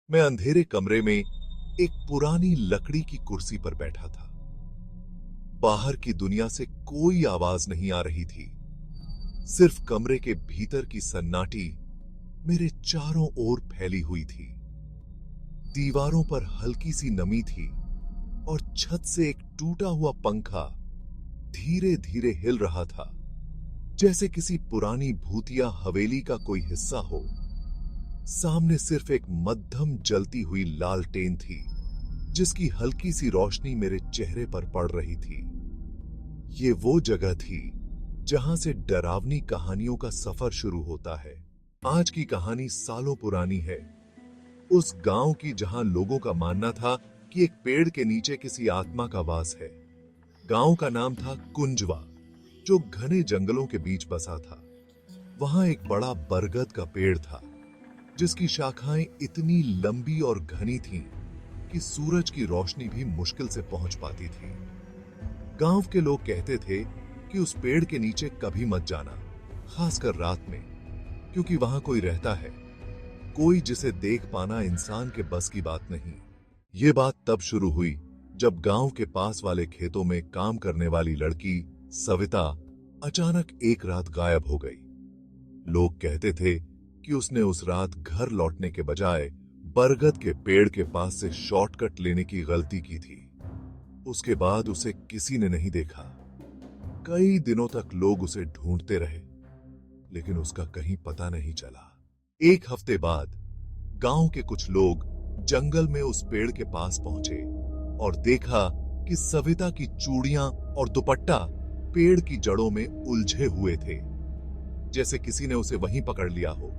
मैं अंधेरे कमरे में एक पुरानी लकड़ी की कुर्सी पर बैठा था। बाहर की दुनिया से कोई आवाज नहीं आ रही थी। सिर्फ कमरे के भीतर की सन्नाटी मेरे चारों ओर फैली हुई थी। दीवारों पर हल्की सी नमी थी और छत से एक टूटा हुआ पंखा धीरे धीरे हिल रहा था, जैसे किसी पुरानी भूतिया हवेली का कोई हिस्सा हो। सामने सिर्फ एक मध्यम जलती हुई लालटेन थी, जिसकी हल्की सी रोशनी मेरे चेहरे पर पड़ रही थी। ये वो जगह थी जहां से डरावनी कहानियों का सफर शुरू होता है। आज की कहानी सालों पुरानी है, उस गांव की जहां लोगों का मानना था कि एक पेड़ के नीचे किसी आत्मा का वास है। गांव का नाम था कुंजवा, जो घने जंगलों के बीच बसा था। वहां एक बड़ा बरगद का पेड़ था, जिसकी शाखाएं इतनी लंबी और घनी थीं कि सूरज की रोशनी भी मुश्किल से पहुंच पाती थी। गांव के लोग कहते थे कि उस पेड़ के नीचे कभी मत जाना, खासकर रात में, क्योंकि वहां कोई रहता है, कोई जिसे देख पाना इंसान के बस की बात नहीं। ये बात तब शुरू हुई जब गांव के पास वाले खेतों में काम करने वाली लड़की सविता अचानक एक रात गायब हो गई। लोग कहते थे कि उसने उस रात घर लौटने के बजाय बरगद के पेड़ के पास से शॉर्टकट लेने की गलती की थी। उसके बाद उसे किसी ने नहीं देखा। कई दिनों तक लोग उसे ढूंढते रहे, लेकिन उसका कहीं पता नहीं चला। एक हफ्ते बाद गांव के कुछ लोग जंगल में उस पेड़ के पास पहुंचे और देखा कि सविता की चूड़ियां और दुपट्टा पेड़ की जड़ों में उलझे हुए थे, जैसे किसी ने उसे वहीं पकड़ लिया हो।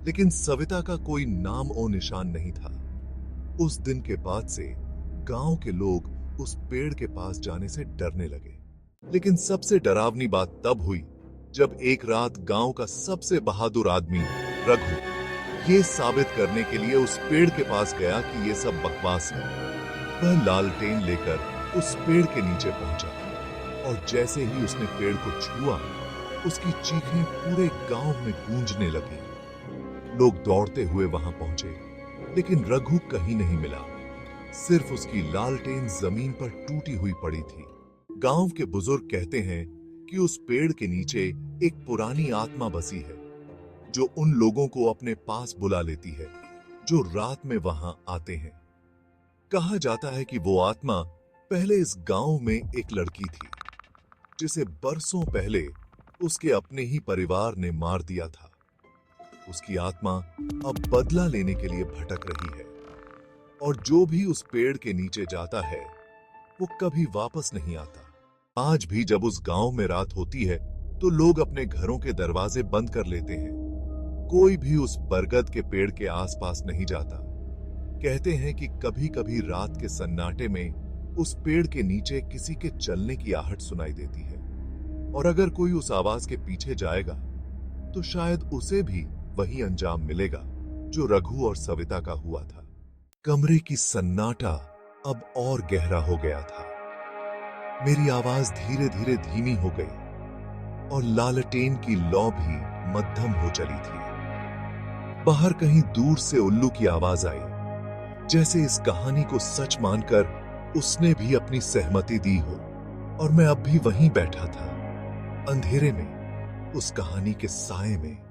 लेकिन सविता का कोई नाम और निशान नहीं था। उस दिन के बाद से गांव के लोग उस पेड़ के पास जाने से डरने लगे। लेकिन सबसे डरावनी बात तब हुई जब एक रात गांव का सबसे बहादुर आदमी रघु ये साबित करने के लिए उस पेड़ के पास गया कि ये सब बकवास है। वह लालटेन लेकर उस पेड़ के नीचे पहुंचा और जैसे ही उसने पेड़ को छुआ, उसकी चीखें पूरे गांव में गूंजने लगी। लोग दौड़ते हुए वहां पहुंचे, लेकिन रघु कहीं नहीं मिला। सिर्फ उसकी लालटेन जमीन पर टूटी हुई पड़ी थी। गांव के बुजुर्ग कहते हैं कि उस पेड़ के नीचे एक पुरानी आत्मा बसी है, जो उन लोगों को अपने पास बुला लेती है जो रात में वहां आते हैं। कहा जाता है कि वो आत्मा पहले इस गांव में एक लड़की थी, जिसे बरसों पहले उसके अपने ही परिवार ने मार दिया था। उसकी आत्मा अब बदला लेने के लिए भटक रही है, और जो भी उस पेड़ के नीचे जाता है वो कभी वापस नहीं आता। आज भी जब उस गांव में रात होती है तो लोग अपने घरों के दरवाजे बंद कर लेते हैं। कोई भी उस बरगद के पेड़ के आसपास नहीं जाता। कहते हैं कि कभी कभी रात के सन्नाटे में उस पेड़ के नीचे किसी के चलने की आहट सुनाई देती है, और अगर कोई उस आवाज के पीछे जाएगा तो शायद उसे भी वही अंजाम मिलेगा जो रघु और सविता का हुआ था। कमरे की सन्नाटा अब और गहरा हो गया था। मेरी आवाज धीरे धीरे धीमी हो गई और लालटेन की लौ भी मध्यम हो चली थी। बाहर कहीं दूर से उल्लू की आवाज आई, जैसे इस कहानी को सच मानकर उसने भी अपनी सहमति दी हो। और मैं अब भी वहीं बैठा था, अंधेरे में, उस कहानी के साए में।